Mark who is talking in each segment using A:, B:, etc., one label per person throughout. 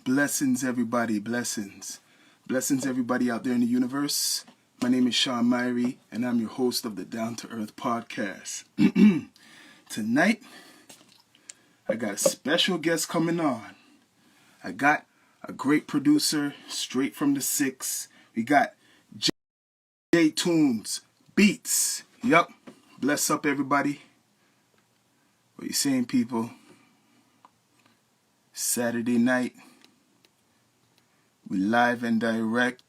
A: Blessings, everybody. Blessings. Blessings, everybody out there in the universe. My name is Sean Myrie, and I'm your host of the Down to Earth podcast. Tonight, I got a special guest coming on. I got a great producer straight from the six. We got Jay Toon Beats. Yup. Bless up, everybody. What you saying, people? Saturday night. We live and direct.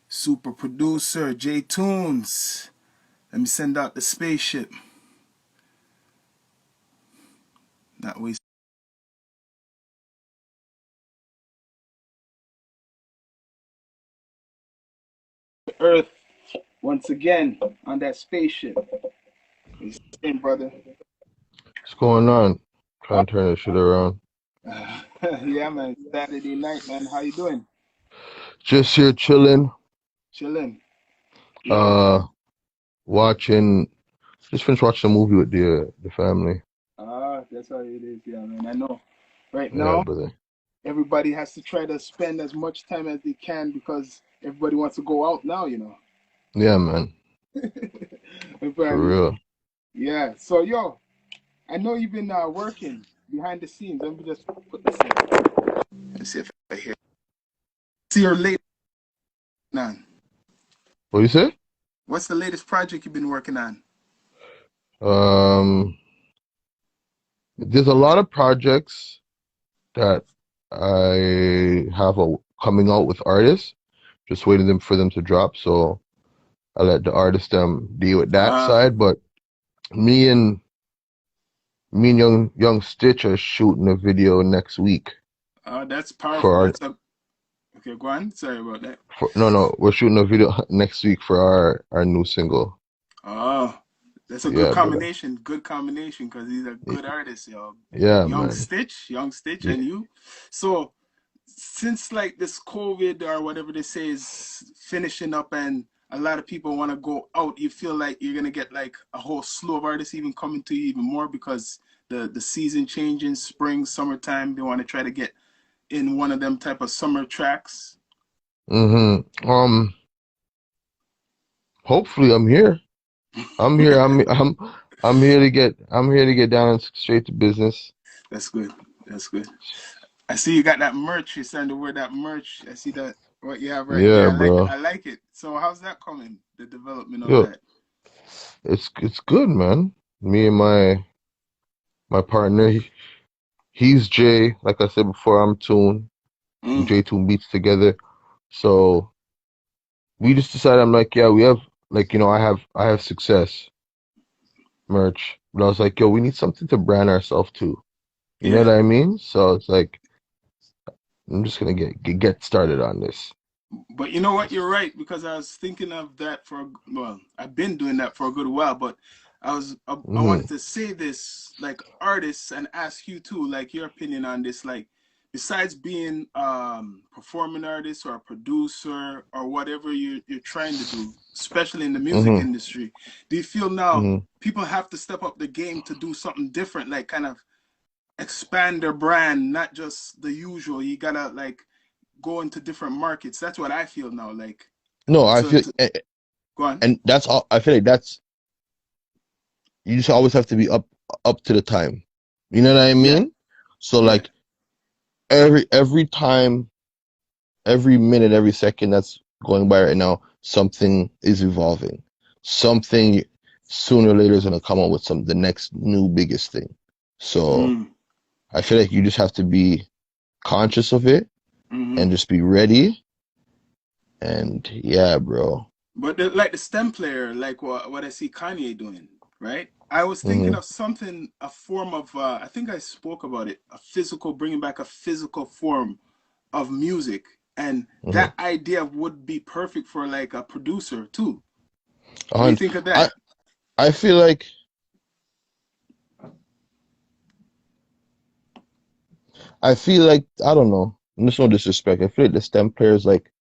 A: Super producer Jay Toon. Let me send out the spaceship. Not waste Earth once again on that spaceship. What you saying, brother?
B: What's going on? Trying to turn this shit around.
A: Yeah, man. Saturday night, man. How you doing?
B: Just here chilling.
A: Chilling. Yo.
B: Watching. Just finished watching a movie with the family.
A: That's how it is. Yeah, man. I know. Right
B: Yeah,
A: now,
B: brother.
A: everybody has to try to spend as much time as they can because everybody wants to go out now, you know.
B: Yeah, man. For
A: Everybody.
B: real.
A: Yeah. So, yo, I know you've been working behind the scenes. Let me just put this in. Let's see if I hear. See your latest on.
B: What you say?
A: What's the latest project you've been working on?
B: Um, there's a lot of projects that I have coming out with artists. Just waiting for them to drop. So I let the artists deal with that
A: Uh,
B: side. But me and young Stitch are shooting a video next week
A: that's
B: for
A: powerful.
B: our
A: Okay, go on. Sorry about that.
B: no, we're shooting a video next week for our new single.
A: Oh, that's a good
B: Yeah, brother.
A: combination. Good combination because he's a good artist, yo.
B: Yeah, man.
A: Young Stitch,
B: Yeah.
A: and you. So, since like this COVID or whatever they say is finishing up, and a lot of people want to go out, you feel like you're gonna get like a whole slew of artists even coming to you even more because the season changing, spring, summertime. They want to try to get in one of them type of summer tracks.
B: Hopefully I'm here. I'm here. I'm here to get down straight to business.
A: That's good. That's good. I see you got that merch. You're starting to wear that merch. I see that what you have right there.
B: Yeah, bro.
A: I like it. So how's that coming? The development of
B: Yo,
A: that.
B: it's good, man. Me and my partner, he's Jay. Like I said before, I'm Toon. We
A: Mm.
B: JayTooN Beats together. So we just decided. I'm like, yeah, we have like I have success merch, but I was like, yo, we need something to brand ourselves to. You know
A: Yeah.
B: what I mean? So it's like I'm just gonna get started on this.
A: But you know what? You're right because I was thinking of that well, I've been doing that for a good while, but I
B: hmm
A: wanted to say this like artists and ask you too, like your opinion on this. Like, besides being performing artist or a producer or whatever you're trying to do, especially in the music
B: hmm
A: industry, do you feel now
B: hmm
A: people have to step up the game to do something different, like kind of expand their brand, not just the usual? You gotta like go into different markets. That's what I feel now. Like
B: No, I feel,
A: to go on.
B: and that's all. I feel like that's you just always have to be up to the time. You know what I
A: Yeah,
B: mean? So
A: yeah.
B: like every time, every minute, every second that's going by right now, something is evolving. Something sooner or later is gonna come up with the next new biggest thing. So
A: Mm.
B: I feel like you just have to be conscious of it
A: Hmm.
B: and just be ready. And yeah, bro.
A: But like the stem player, like what I see Kanye doing, right? I was thinking
B: hmm
A: of something, a form of, I think I spoke about it, bringing back a physical form of music. And
B: hmm
A: that idea would be perfect for like a producer too. What do you
B: And
A: think of
B: I
A: that?
B: I feel like I don't know. There's no disrespect. I feel like the stem player is like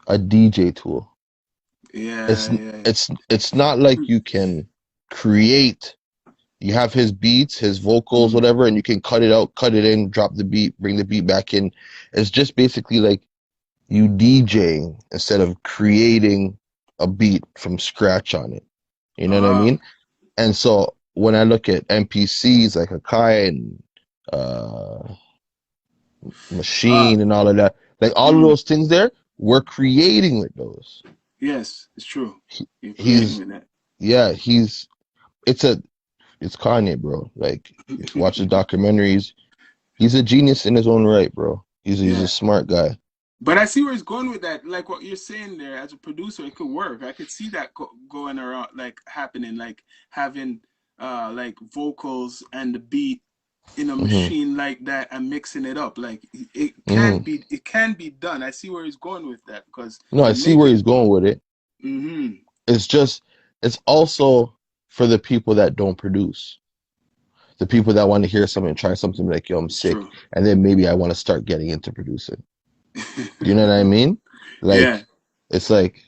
B: a DJ tool. It's
A: Yeah, yeah.
B: it's not like you can create. You have his beats, his vocals,
A: Mm.
B: whatever, and you can cut it out, cut it in, drop the beat, bring the beat back in. It's just basically like you DJing instead of creating a beat from scratch on it. You know what I
A: Ah,
B: mean? And so when I look at MPCs like Akai and uh,
A: ah,
B: Machine and all of that, like all of
A: mm.
B: those things there, we're creating with those.
A: Yes, it's true.
B: He,
A: You're creating
B: he's,
A: with that.
B: yeah, it's a, it's Kanye, bro. Like, if you watch the documentaries, he's a genius in his own right, bro. He's a
A: Yeah.
B: smart guy.
A: But I see where it's going with that. Like what you're saying there, as a producer, it could work. I could see that going around, like happening, like having like vocals and the beat in a
B: Hmm.
A: machine like that and mixing it up. Like
B: Hmm.
A: it can be done. I see where he's going with that because
B: No, I
A: you
B: see
A: make
B: where
A: it.
B: he's going with it.
A: Mm-hmm.
B: It's just, it's also for the people that don't produce, the people that want to hear something, try something like, yo, I'm
A: It's
B: sick,
A: true.
B: and then maybe I want to start getting into producing. You know what I mean?
A: Yeah.
B: Like, it's like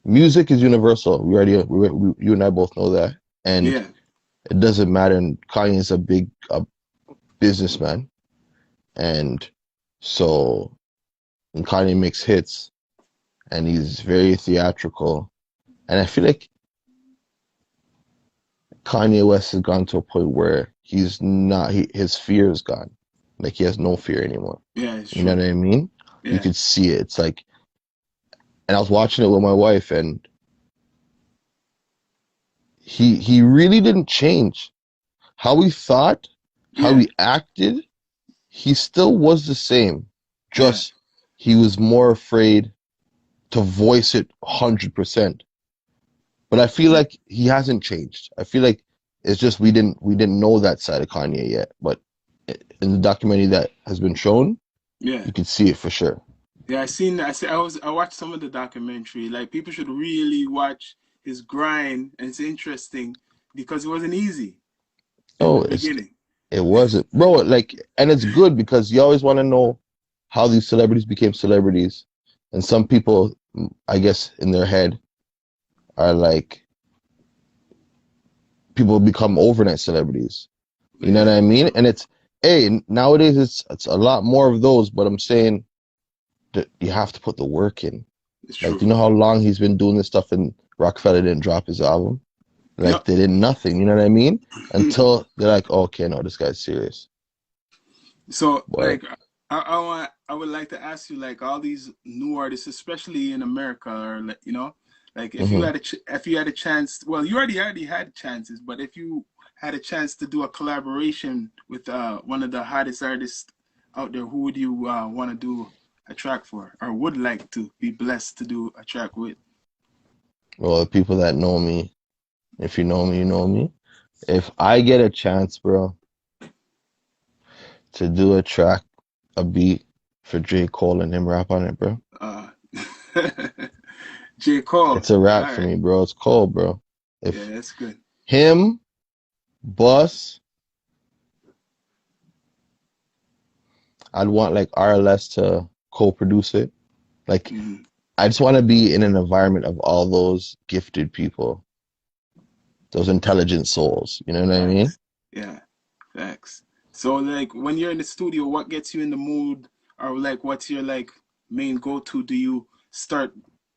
B: music is universal. You and I both know that, and
A: Yeah.
B: it doesn't matter. And Kanye is a businessman, and so when Kanye makes hits, and he's very theatrical, and I feel like Kanye West has gone to a point where he's not, his fear is gone. Like he has no fear anymore.
A: Yeah. It's
B: You know
A: true.
B: what I mean? You
A: Yeah.
B: could see it. It's like, and I was watching it with my wife, and he really didn't change. How he thought, how
A: Yeah.
B: he acted, he still was the same.
A: Yeah.
B: Just he was more afraid to voice it 100%. But I feel like he hasn't changed. I feel like it's just we didn't know that side of Kanye yet. But in the documentary that has been shown,
A: Yeah.
B: you can see it for sure.
A: Yeah, I watched some of the documentary. Like people should really watch his grind, and it's interesting because it wasn't easy in the
B: Oh,
A: beginning.
B: it wasn't, bro. Like, and it's good because you always want to know how these celebrities became celebrities, and some people, I guess, in their head are like people become overnight celebrities. You know what
A: Yeah,
B: I mean?
A: true.
B: And it's, hey, nowadays it's a lot more of those, but I'm saying that you have to put the work in.
A: It's
B: Like, do
A: true.
B: you know how long he's been doing this stuff and Rockefeller didn't drop his album? Like
A: Yep.
B: they did nothing, you know what I mean? Until they're like, oh, okay, no, this guy's serious.
A: So,
B: But
A: like, I would like to ask you, like, all these new artists, especially in America, or like, like
B: mhm.
A: if you had a chance, well, you already had chances, but if you had a chance to do a collaboration with one of the hottest artists out there, who would you want to do a track for, or would like to be blessed to do a track with?
B: Well, the people that know me, if you know me, you know me. If I get a chance, bro, to do a track, a beat for J. Cole and him rap on it, bro,
A: Uh, J. Cole.
B: it's a
A: All
B: wrap for
A: right.
B: me, bro. It's Cole, bro.
A: Yeah,
B: If
A: that's good.
B: him, Bus, I'd want like RLS to co-produce it. Like,
A: Mm,
B: I just want to be in an environment of all those gifted people, those intelligent souls. You know what I mean?
A: facts. Yeah. Facts. So like when you're in the studio, what gets you in the mood, or like what's your like main go-to? Do you start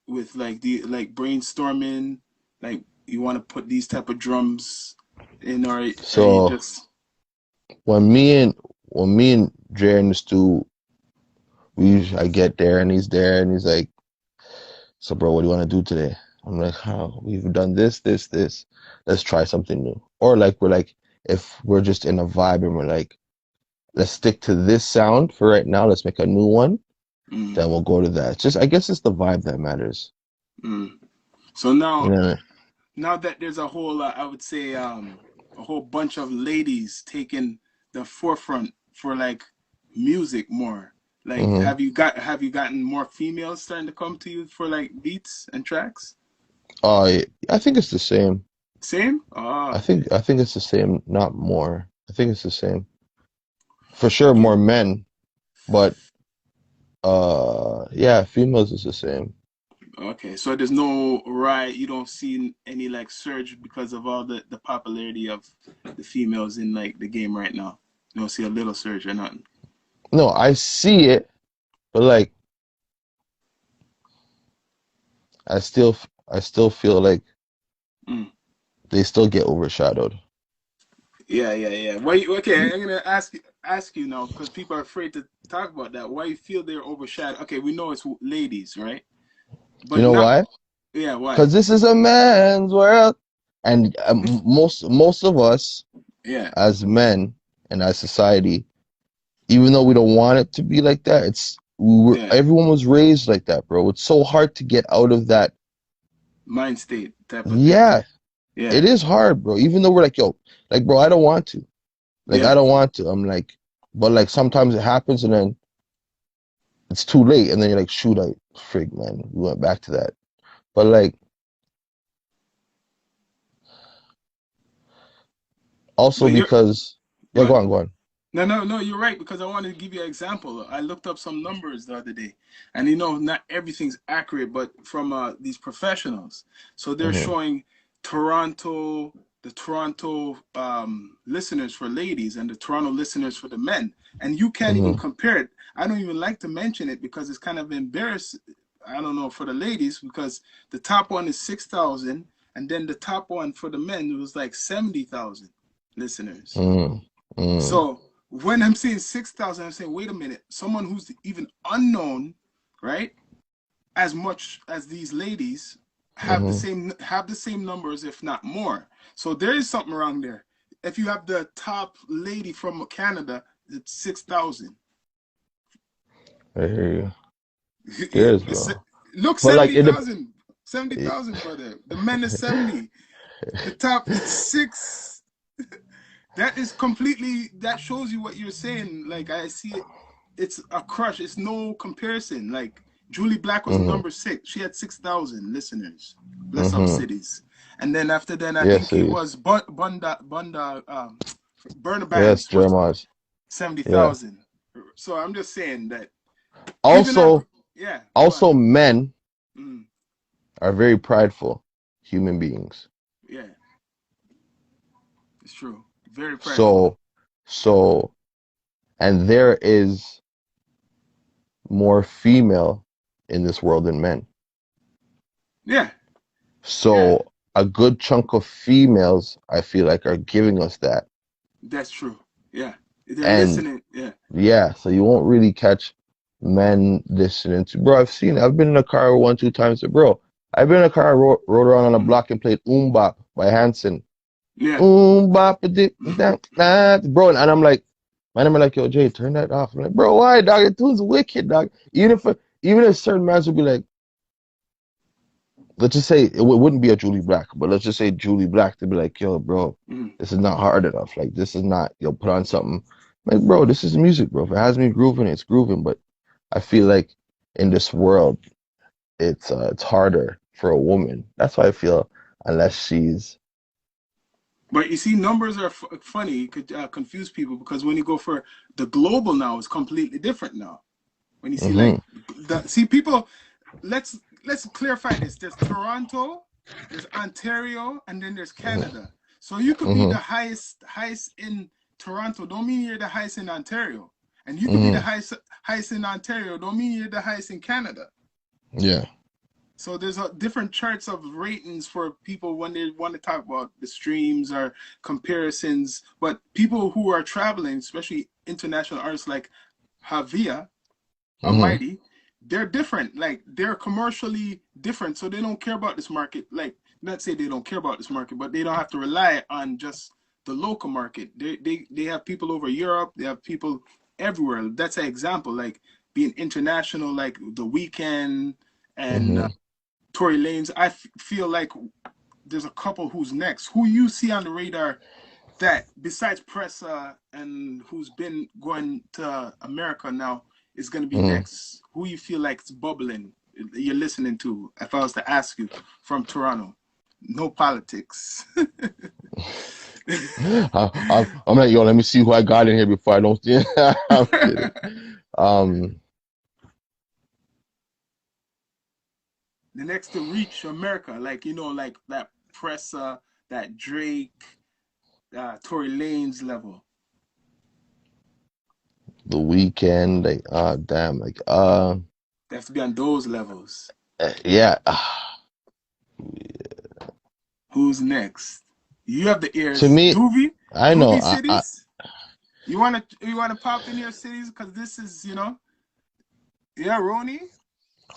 A: with like the like brainstorming, like you want to put these type of drums in, or you
B: So
A: just
B: when me and when me and Jay are in the stew, I get there and he's there and he's like, "So, bro, what do you want to do today?" I'm like, "Oh, we've done this, this, this. Let's try something new." Or like we're like, if we're just in a vibe and we're like, "Let's stick to this sound for right now. Let's make a new one."
A: mm,
B: Then we'll go to that. It's just, I guess it's the vibe that matters.
A: mm. So
B: You
A: now
B: know?
A: now that there's a whole I would say a whole bunch of ladies taking the forefront for like music more. Like
B: Hmm.
A: have you gotten more females starting to come to you for like beats and tracks?
B: I think it's the same.
A: Same? Oh,
B: I think it's the same, not more. I think it's the same. For sure,
A: yeah.
B: more men, but yeah, females is the same.
A: Okay, so there's no riot. You don't see any like surge because of all the popularity of the females in like the game right now. You don't see a little surge or nothing.
B: No, I see it, but like I still feel like
A: Mm.
B: they still get overshadowed.
A: Yeah. Why? Okay, I'm gonna ask you now because people are afraid to talk about that. Why you feel they're overshadowed? Okay, we know it's ladies, right?
B: You
A: But
B: know
A: not.
B: why?
A: Yeah, why?
B: Because this is a man's world, and most of us
A: Yeah,
B: as men and as society, even though we don't want it to be like that,
A: yeah.
B: everyone was raised like that, bro. It's so hard to get out of that.
A: Mind state type of things.
B: Yeah,
A: Yeah,
B: it is hard, bro. Even though we're like, yo, like, bro, I don't want to. Like, I
A: yeah.
B: don't want to. I'm like, but like sometimes it happens, and then it's too late, and then you're like, shoot, I frig, man, we went back to that. But like, also
A: But you're
B: because,
A: go
B: yeah, go
A: on.
B: on, go on.
A: No. You're right because I wanted to give you an example. I looked up some numbers the other day, and not everything's accurate, but from these professionals. So they're
B: Hmm.
A: showing Toronto, the Toronto listeners for ladies, and the Toronto listeners for the men, and you can't even
B: Hmm.
A: compare it. I don't even like to mention it because it's kind of embarrassing. I don't know for the ladies because the top one is 6,000, and then the top one for the men was like 70,000 listeners.
B: Hmm. Hmm.
A: So when I'm saying 6,000, I'm saying, wait a minute, someone who's even unknown, right? As much as these ladies
B: Hmm.
A: have the same numbers, if not more. So there is something wrong there. If you have the top lady from Canada, it's 6,000.
B: I hear you. There is, bro.
A: Look,
B: But like,
A: 70,000.
B: it
A: 70,000, brother. The men is 70. The top is six. That is completely, that shows you what you're saying. Like, I see it, it's a crush. It's no comparison. Like, Julie Black was
B: hmm.
A: number six. She had 6,000 listeners. Bless up
B: Hmm.
A: cities. And then after then, I
B: Yes,
A: think
B: it
A: it
B: is.
A: was Bunda, Burner
B: Yes,
A: Bands was
B: Jeremiah's. Yeah.
A: 70,000. So I'm just saying that even at,
B: Also,
A: yeah, go on.
B: also men
A: Mm,
B: are very prideful human beings.
A: yeah, it's true. Very prideful.
B: So, so, and there is more female in this world than men.
A: Yeah, yeah,
B: So, a good chunk of females, I feel like, are giving us that.
A: that's true. Yeah, they're
B: And
A: listening. Yeah.
B: yeah, so you won't really catch men listening to, bro. I've seen it. I've been in a car one, two times. Bro, I've been in a car, rode around on a
A: Mm,
B: block and played Bop by Hanson.
A: yeah.
B: Bop, bro. And I'm like, man, I'm like, yo, Jay, turn that off. I'm like, bro, why, dog? It tune's wicked, dog. Even if certain mans would be like, let's just say it wouldn't be a Julie Black, but let's just say Julie Black to be like, yo, bro,
A: Mm.
B: this is not hard enough. Like, this is not, yo, put on something. Like, bro, this is music, bro. If it has me grooving, it's grooving. But I feel like in this world, it's harder for a woman. That's why I feel unless she's.
A: But you see, numbers are funny. It could confuse people because when you go for the global now, it's completely different now. When you see
B: Hmm.
A: like see people, let's let's clarify this. There's Toronto, there's Ontario, and then there's
B: Hmm.
A: Canada. So you could be
B: Hmm.
A: the highest in Toronto. Don't mean you're the highest in Ontario, and you could be the
B: Hmm.
A: highest in Ontario. Don't mean you're the highest in Canada.
B: Yeah.
A: So there's different charts of ratings for people when they want to talk about the streams or comparisons. But people who are traveling, especially international artists like Havia,
B: Hmm.
A: Almighty, they're different. Like they're commercially different, so they don't care about this market. Like not say they don't care about this market, but they don't have to rely on just the local market. They have people over Europe. They have people everywhere. That's an example. Like being international, like the Weekend and
B: Hmm.
A: Tory Lanez. I feel like there's a couple who's next. Who you see on the radar that besides Pressa and who's been going to America now is going to be
B: Hmm.
A: next? Who you feel like it's bubbling? You're listening to. If I was to ask you from Toronto, no politics.
B: I'm like, yo, let me see who I got in here before I don't. I'm kidding. Um,
A: the next to reach America, like like that Pressa, that Drake, Tory Lanez level.
B: The Weekend, like damn, like
A: They have to be on those levels.
B: yeah.
A: Who's next? You have the
B: To
A: ears.
B: me, I know.
A: Doobie cities. You wanna pop in your cities because this is yeah, Roni.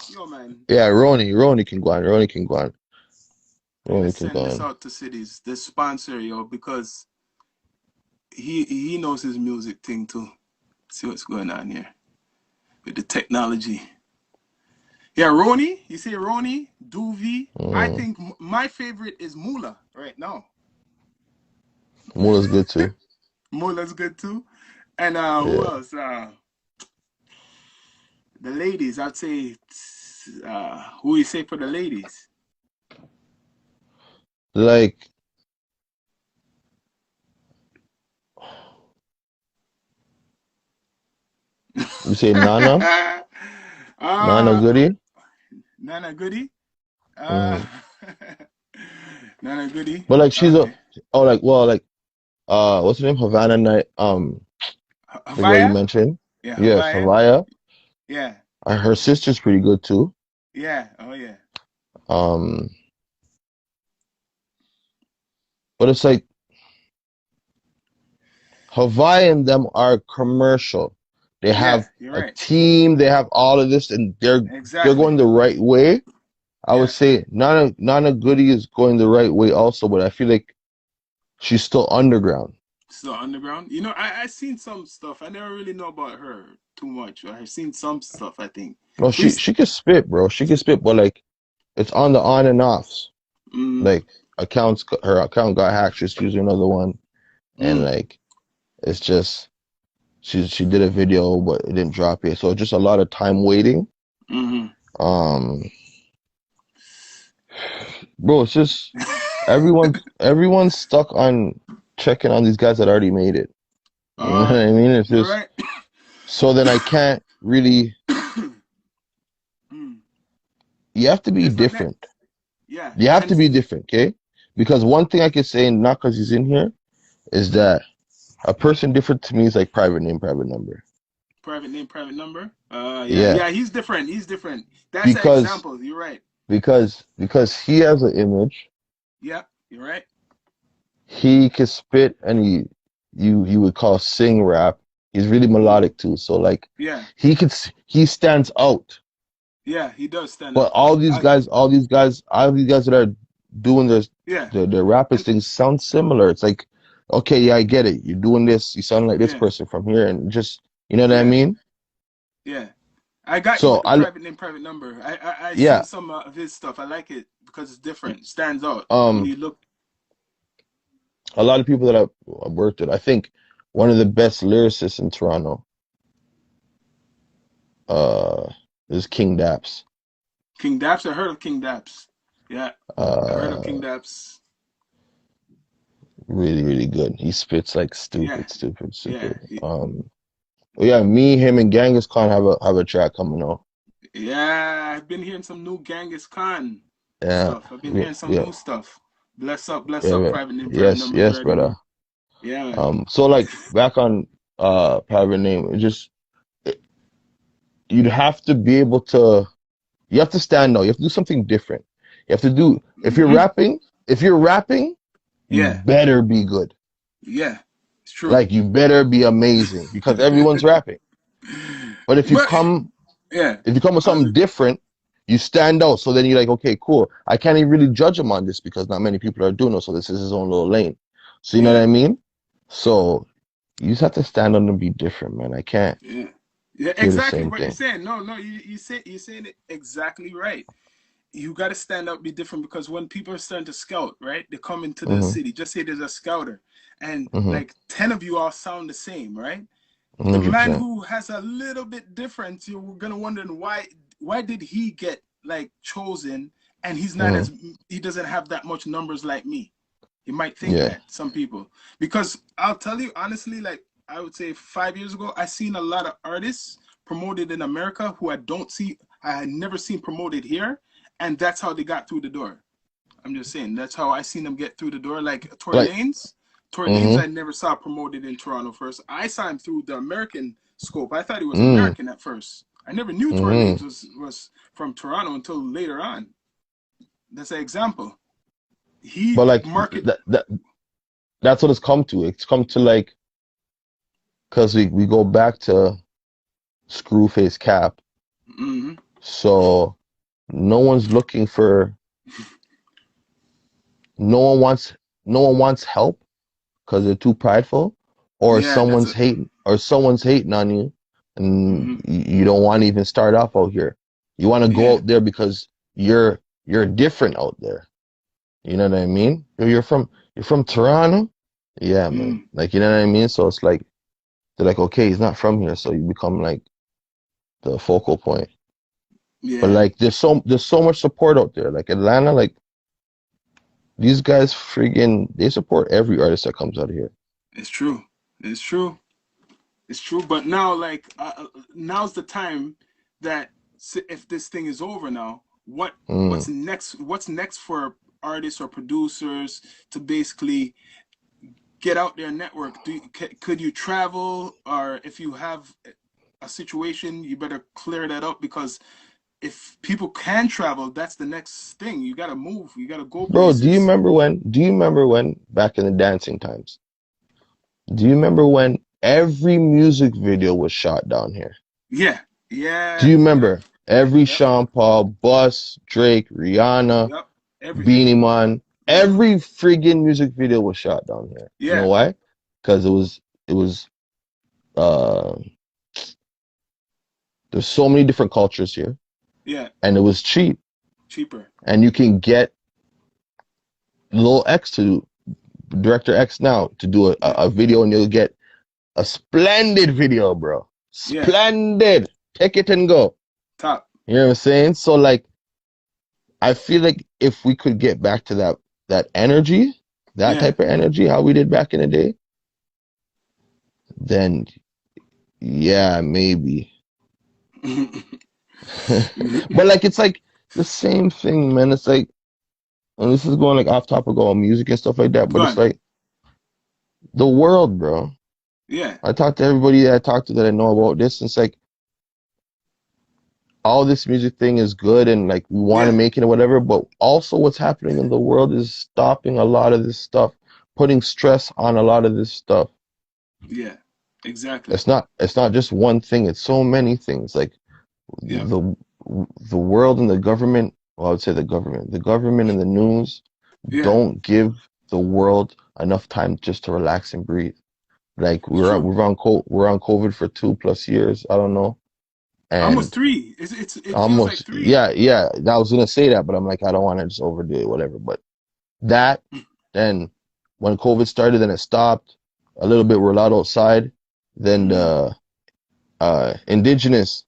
A: Yo man,
B: Yeah, Roni can go on. Roni can go on.
A: I'm gonna
B: Roni can go
A: send this
B: on.
A: out to cities. The sponsor, because he knows his music thing too. See what's going on here with the technology. Yeah, Roni. You say Roni, Doovie. I
B: Mm.
A: think my favorite is Mula right now.
B: Mula's good too.
A: Mula's good too. And who
B: Yeah.
A: else? The ladies. I'd say who you say for the ladies?
B: Like you say Nana? Nana
A: uh
B: Goody?
A: Nana Goody. Uh
B: Hmm.
A: Nana Goody.
B: But like she's a
A: Okay.
B: oh like well like what's her name? Havana Night the girl you
A: Havaya?
B: mentioned.
A: Yeah,
B: Yes,
A: Havaya.
B: Havaya.
A: Yeah.
B: Her sister's pretty good too.
A: Yeah. Oh yeah.
B: Um but it's like Hawaii and them are commercial. They
A: Yeah,
B: have
A: you're
B: a
A: right.
B: team, they have all of this, and they're
A: Exactly.
B: going the right way. I would
A: Yeah.
B: say Nana Goody is going the right way also, but I feel like she's still underground.
A: Still underground. I seen some stuff. I never really know about her too much. I've seen some stuff, I think.
B: No, she
A: Freest
B: she can spit, bro. She can spit, but like it's on the on and offs.
A: mm,
B: Like her account got hacked. She's using another one, and
A: mm,
B: like it's just she did a video, but it didn't drop it. So just a lot of time waiting.
A: mm-hmm.
B: Um, bro, it's just everyone's stuck on checking on these guys that already made it. You know what I mean? It's
A: You're
B: just
A: right.
B: so then I can't really.
A: Mm.
B: You have to be
A: There's no
B: different.
A: next. Yeah.
B: You have
A: And
B: to be different, okay? Because one thing I can say, and not because he's in here, is that a person different to me is like private name, private number.
A: private name, private number. Yeah,
B: Yeah,
A: yeah, he's different. He's different. That's an
B: because
A: example. You're right.
B: he has an image.
A: Yeah, you're right.
B: He can spit, and you would call sing rap. He's really
A: Mm.
B: melodic too. So like
A: Yeah,
B: he stands out.
A: yeah, he does stand
B: But
A: out.
B: all these guys that are doing this,
A: Yeah,
B: the rappers
A: and
B: things sound similar. It's like, okay, yeah, I get it. You're doing this. You sound like this
A: yeah,
B: person from here, and just you know what I
A: yeah,
B: mean.
A: yeah. I got you
B: So
A: with the private name, private number. I seen
B: yeah,
A: some of his stuff. I like it because it's different. Stands out when
B: um,
A: you look.
B: a lot of people that I've worked with, I think one of the best lyricists in Toronto, uh, is King Daps.
A: King Daps. I heard of King Daps. Yeah, I heard of
B: Uh,
A: King Daps.
B: really, really good. He spits like
A: Yeah,
B: stupid, stupid,
A: yeah,
B: stupid. Oh yeah, me, him, and Genghis Khan have a track coming out.
A: yeah. I've been hearing some new Genghis Khan
B: Yeah,
A: stuff. I've been hearing some
B: yeah,
A: new stuff. Bless
B: yeah,
A: up,
B: man.
A: private name, private
B: Yes,
A: number. You
B: yes,
A: already
B: brother.
A: know. Yeah, man.
B: So like back on private name, it, you'd have to be able to you have to stand out. You have to do something different. You have to do
A: Hmm.
B: if you're rapping, you
A: Yeah,
B: better be good.
A: yeah. It's true.
B: Like you better be amazing because everyone's rapping. But
A: But yeah,
B: if you come with
A: I was,
B: something different, you stand out. So then you're like, okay, cool. I can't even really judge him on this because not many people are doing it. So this is his own little lane. So you know what
A: yeah,
B: I mean? So you just have to stand out and be different, man. I can't
A: yeah, yeah.
B: do the
A: Exactly
B: same
A: what you're
B: thing.
A: saying. No, no, you're saying it exactly right. You got to stand up, be different because when people are starting to scout, right? They come into the
B: Hmm.
A: city. Just say there's a scouter, and
B: Hmm.
A: like 10 of you all sound the same, right? The man
B: 100%.
A: who has a little bit different, you're gonna wonder why did he get like chosen and he's not
B: Hmm.
A: as he doesn't have that much numbers like me. You might think
B: Yeah.
A: that some people because I'll tell you honestly, like I would say 5 years ago, I seen a lot of artists promoted in America who I don't see, I had never seen promoted here, and that's how they got through the door. I'm just saying that's how I seen them get through the door. Like Tory
B: Like,
A: Lanez, Tory Lanez,
B: mm-hmm,
A: I never saw promoted in Toronto first. I saw him through the American scope. I thought he was
B: mm,
A: American at first. I never knew Tory
B: mm-hmm.
A: Lanez was from Toronto until later on. That's an example. He
B: But like
A: market,
B: that's what it's come to. It's come to like, because we go back to Screwface Cap.
A: mm-hmm.
B: So no one's looking for, no one wants, no one wants help because they're too prideful, or
A: Yeah, that's it.
B: someone's hating on you, and
A: Mm-hmm.
B: you don't want to even start off out here. You want to go
A: Yeah,
B: out there because you're different out there. You know what I mean? You're from Toronto? Yeah, man.
A: mm,
B: Like, you know what I mean? So it's like they're like, okay, he's not from here, so you become like the focal point. But
A: yeah.
B: like there's so much support out there. Like Atlanta, like these guys friggin' they support every artist that comes out of here.
A: It's true. It's true. It's true. But now, like, now's the time that if this thing is over now,
B: Mm.
A: what's next? What's next for artists or producers to basically get out their network? Could you travel, or if you have a situation, you better clear that up because if people can travel, that's the next thing. You gotta move. You gotta go
B: Bro,
A: places.
B: do you remember when back in the dancing times? Do you remember when every music video was shot down here?
A: Yeah,
B: Do
A: yeah,
B: you
A: yep,
B: remember? Every
A: yep,
B: Sean Paul, Bus, Drake, Rihanna,
A: yep. Everything.
B: Beanie Man,
A: Mm-hmm.
B: every friggin' music video was shot down here. You know
A: Yeah,
B: why? Because it was uh there's so many different cultures here,
A: yeah.
B: and it was cheap,
A: Cheaper.
B: and you can get Lil X to Director X now to do
A: Yeah,
B: a video, and you'll get a splendid video, bro.
A: yeah.
B: Splendid. Take it and go.
A: Top.
B: You know what I'm saying? So like I feel like if we could get back to that energy, that
A: Yeah.
B: type of energy, how we did back in the day, then yeah, maybe. But it's like the same thing, man. It's like, and this is going like off topic on music and stuff like that,
A: Go
B: but it's
A: on.
B: like the world, bro.
A: Yeah,
B: I talk to everybody that I talk to that I know about this, and it's like all this music thing is good and like we want to
A: yeah,
B: make it or whatever, but also what's happening in the world is stopping a lot of this stuff, putting stress on a lot of this stuff.
A: yeah. Exactly.
B: It's not just one thing, it's so many things. Like
A: Yeah,
B: the the world and the government, well, I would say the government and the news
A: yeah.
B: don't give the world enough time just to relax and breathe. Like
A: It's true.
B: we're on COVID for 2+ years, I don't know.
A: Almost
B: And
A: three. It feels like
B: almost,
A: three.
B: yeah. I was gonna say that, but I'm like, I don't want to just overdo it, whatever. But that, then when COVID started, then it stopped. A little bit, we're allowed outside. Then
A: Mm-hmm.
B: the indigenous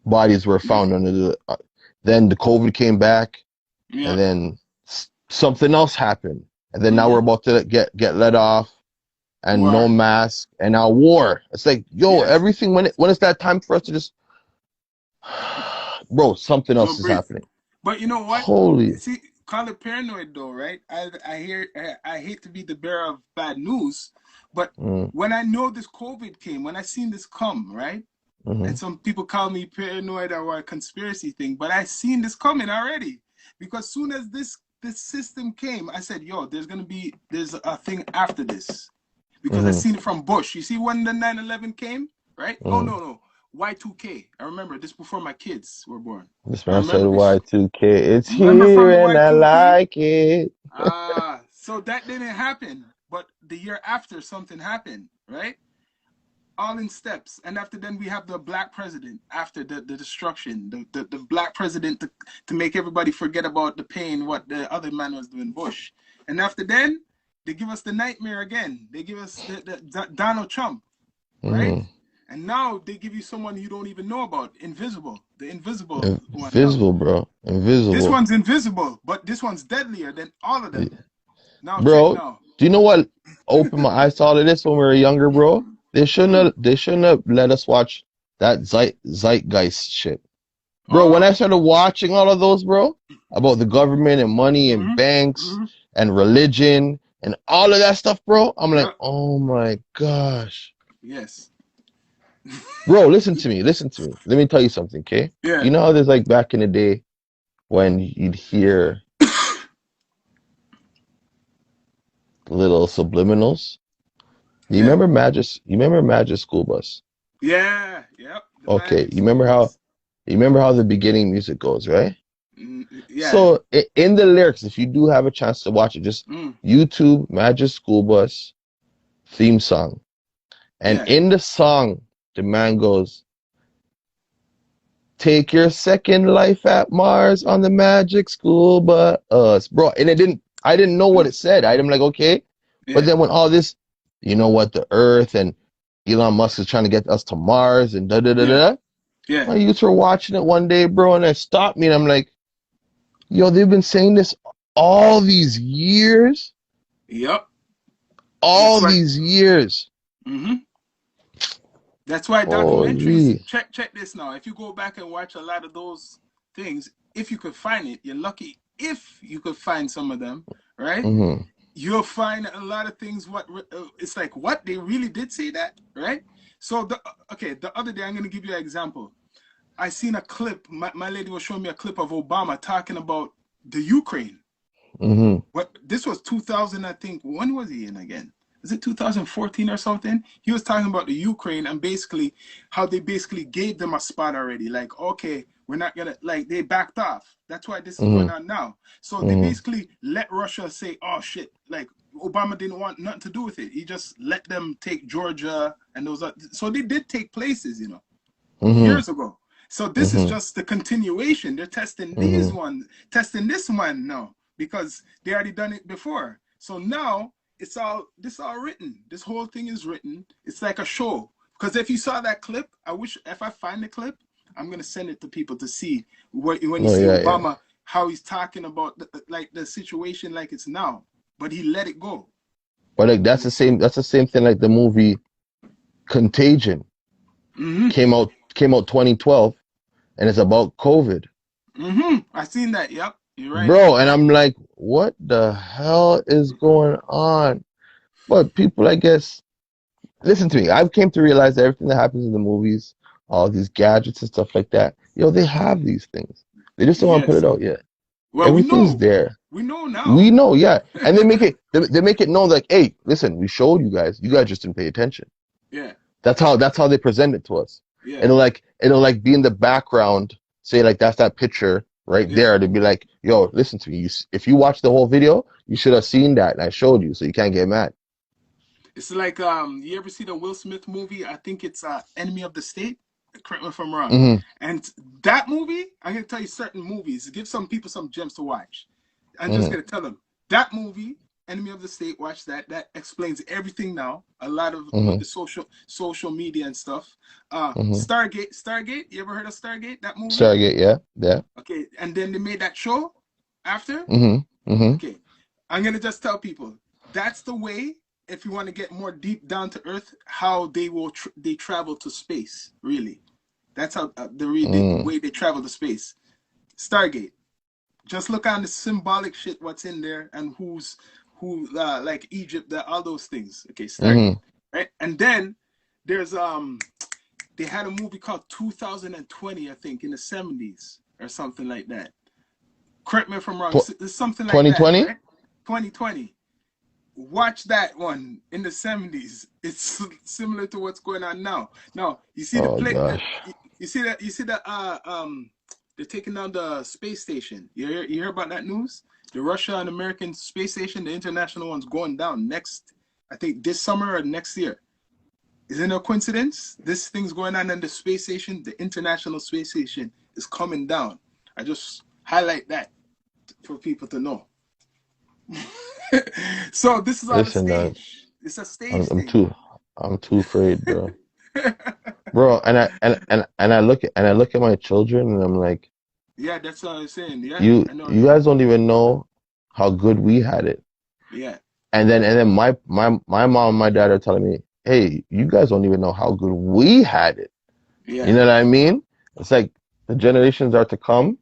B: bodies were
A: Yeah,
B: found under the. Then the COVID came back,
A: yeah.
B: and then something else happened, and then now we're
A: Mm-hmm.
B: about to get let off, and no
A: War.
B: mask, and now war. It's like, yo,
A: Yeah.
B: everything when it's that time for us to just, bro, something
A: Go
B: else is
A: breathe.
B: happening.
A: But you know what?
B: Holy.
A: See, call it paranoid though, right? I hate to be the bearer of bad news, but
B: Mm,
A: when I know this COVID came, when I seen this come, right?
B: hmm
A: And some people call me paranoid or a conspiracy thing, but I seen this coming already. Because soon as this system came, I said, yo, there's a thing after this. Because I
B: hmm
A: seen it from Bush. You see when the 9/11 came, right? Oh
B: hmm
A: no. Y2K. I remember this before my kids were born.
B: This
A: I
B: man said
A: remember this.
B: Y2K. It's
A: Remember
B: here
A: from the
B: and I
A: Y2K?
B: like it.
A: So that didn't happen. But the year after something happened, right? All in steps. And after then we have the black president after the destruction. The black president to make everybody forget about the pain what the other man was doing, Bush. And after then, they give us the nightmare again. They give us the Donald Trump, right?
B: hmm
A: And now they give you someone you don't even know about, invisible, the invisible one now.
B: Invisible, bro.
A: This
B: Invisible.
A: one's invisible, but this one's deadlier than all of them. Now check
B: Bro,
A: now.
B: do you know what opened my eyes to all of this when we were younger, bro? They shouldn't have let us watch that zeitgeist shit. Bro, when
A: Oh.
B: I started watching all of those, bro, about the government and money and
A: Mm-hmm.
B: banks
A: Mm-hmm.
B: and religion and all of that stuff, bro, I'm like,
A: Yeah.
B: oh my gosh.
A: Yes.
B: Bro, listen to me. Listen to me. Let me tell you something, okay?
A: Yeah.
B: You know how there's like back in the day when you'd hear little subliminals?
A: Yeah.
B: You remember Magic School Bus?
A: Yeah. Yep. The
B: Okay,
A: Magic School Bus.
B: you remember how the beginning music goes, right?
A: Yeah.
B: So in the lyrics, if you do have a chance to watch it, just
A: Mm.
B: YouTube Magic School Bus theme song. And
A: Yeah.
B: in the song, the man goes, "Take your second life at Mars on the Magic School Bus," bro. And I didn't know what
A: Mm.
B: it said. I'm like, okay. But
A: Yeah.
B: then when all this, you know what, the Earth and Elon Musk is trying to get us to Mars and da da da
A: Yeah.
B: da.
A: Yeah.
B: My youth were watching it one day, bro, and it stopped me, and I'm like, yo, they've been saying this all these years,
A: Yep. That's
B: all
A: what.
B: these years.
A: Mm-hmm. That's why documentaries.
B: Holy.
A: Check this now. If you go back and watch a lot of those things, if you could find it, you're lucky. If you could find some of them, right?
B: Mm-hmm.
A: You'll find a lot of things. What it's like? What they really did say that, right? So the other day I'm gonna give you an example. I seen a clip. My lady was showing me a clip of Obama talking about the Ukraine.
B: Mm-hmm.
A: What this was 2000, I think. When was he in again? Is it 2014 or something? He was talking about the Ukraine and basically how they basically gave them a spot already. Like, okay, we're not gonna like they backed off. That's why this is going
B: Mm-hmm.
A: on now. So they
B: Mm-hmm.
A: basically let Russia say, oh shit, like Obama didn't want nothing to do with it. He just let them take Georgia and those. So they did take places,
B: Mm-hmm.
A: years ago. So this is
B: Mm-hmm.
A: just the continuation. They're testing these
B: Mm-hmm.
A: ones, testing this one now because they already done it before. So now all written. This whole thing is written. It's like a show. Because if you saw that clip, I wish if I find the clip, I'm gonna send it to people to see when you
B: No,
A: see
B: yeah, yeah.
A: Obama how he's talking about the situation like it's now, but he let it go.
B: But like that's the same thing like the movie Contagion
A: Mm-hmm.
B: came out 2012 and it's about COVID.
A: Mm-hmm. I seen that. Yep. You're right.
B: Bro,
A: You're
B: and
A: right.
B: I'm like, what the hell is going on? But people, I guess, listen to me. I've came to realize that everything that happens in the movies, all these gadgets and stuff like that, they have these things. They just don't want to put
A: Yes.
B: it out yet.
A: Well, we
B: Everything's
A: know.
B: there.
A: We know
B: We
A: now.
B: know, yeah. And they make it known like, hey, listen, we showed you guys. You guys just didn't pay attention.
A: Yeah.
B: That's how they present it to us.
A: Yeah.
B: It'll like be in the background, say like that's that picture right
A: Yeah.
B: there to be like, yo, listen to me. If you watch the whole video, you should have seen that and I showed you, so you can't get mad.
A: It's like you ever see the Will Smith movie? I think it's Enemy of the State. Correct me if I'm wrong.
B: Hmm.
A: And that movie, I'm gonna tell you certain movies. Give some people some gems to watch. I'm just
B: Hmm.
A: gonna tell them that movie, Enemy of the State. Watch that. That explains everything now. A lot of with
B: Hmm.
A: the social media and stuff.
B: Hmm.
A: Stargate. You ever heard of Stargate? That movie?
B: Stargate, yeah, yeah.
A: Okay. And then they made that show after.
B: Hmm. Hmm.
A: Okay, I'm gonna just tell people that's the way. If you want to get more deep down to earth, how they travel to space. Really, that's how the
B: Mm.
A: way they travel to space. Stargate. Just look on the symbolic shit what's in there and who like Egypt, all those things. Okay, Stargate.
B: Hmm.
A: Right, and then there's they had a movie called 2020, I think, in the 70s or something like that. Correct me if I'm wrong.
B: Tw
A: It's something like that,
B: 2020?
A: right? 2020. Watch that one in the 70s. It's similar to what's going on now. Now, you see the
B: Oh
A: play
B: gosh.
A: you see that they're taking down the space station. You hear about that news? The Russia and American space station, the international one's going down next, I think this summer or next year. Is it no coincidence? This thing's going on in the space station, the international space station is coming down. I just highlight that for people to know. So this is all a
B: Listen, dog,
A: stage. It's a
B: I'm,
A: stage
B: I'm
A: thing.
B: too I'm too afraid, bro. Bro, and I look at my children and I'm like,
A: Yeah, that's what I'm saying. Yeah,
B: you
A: I know.
B: you guys don't even know how good we had it.
A: Yeah,
B: And then my mom and my dad are telling me, hey, you guys don't even know how good we had it. You
A: yeah,
B: know what I mean? It's like the generations are to come,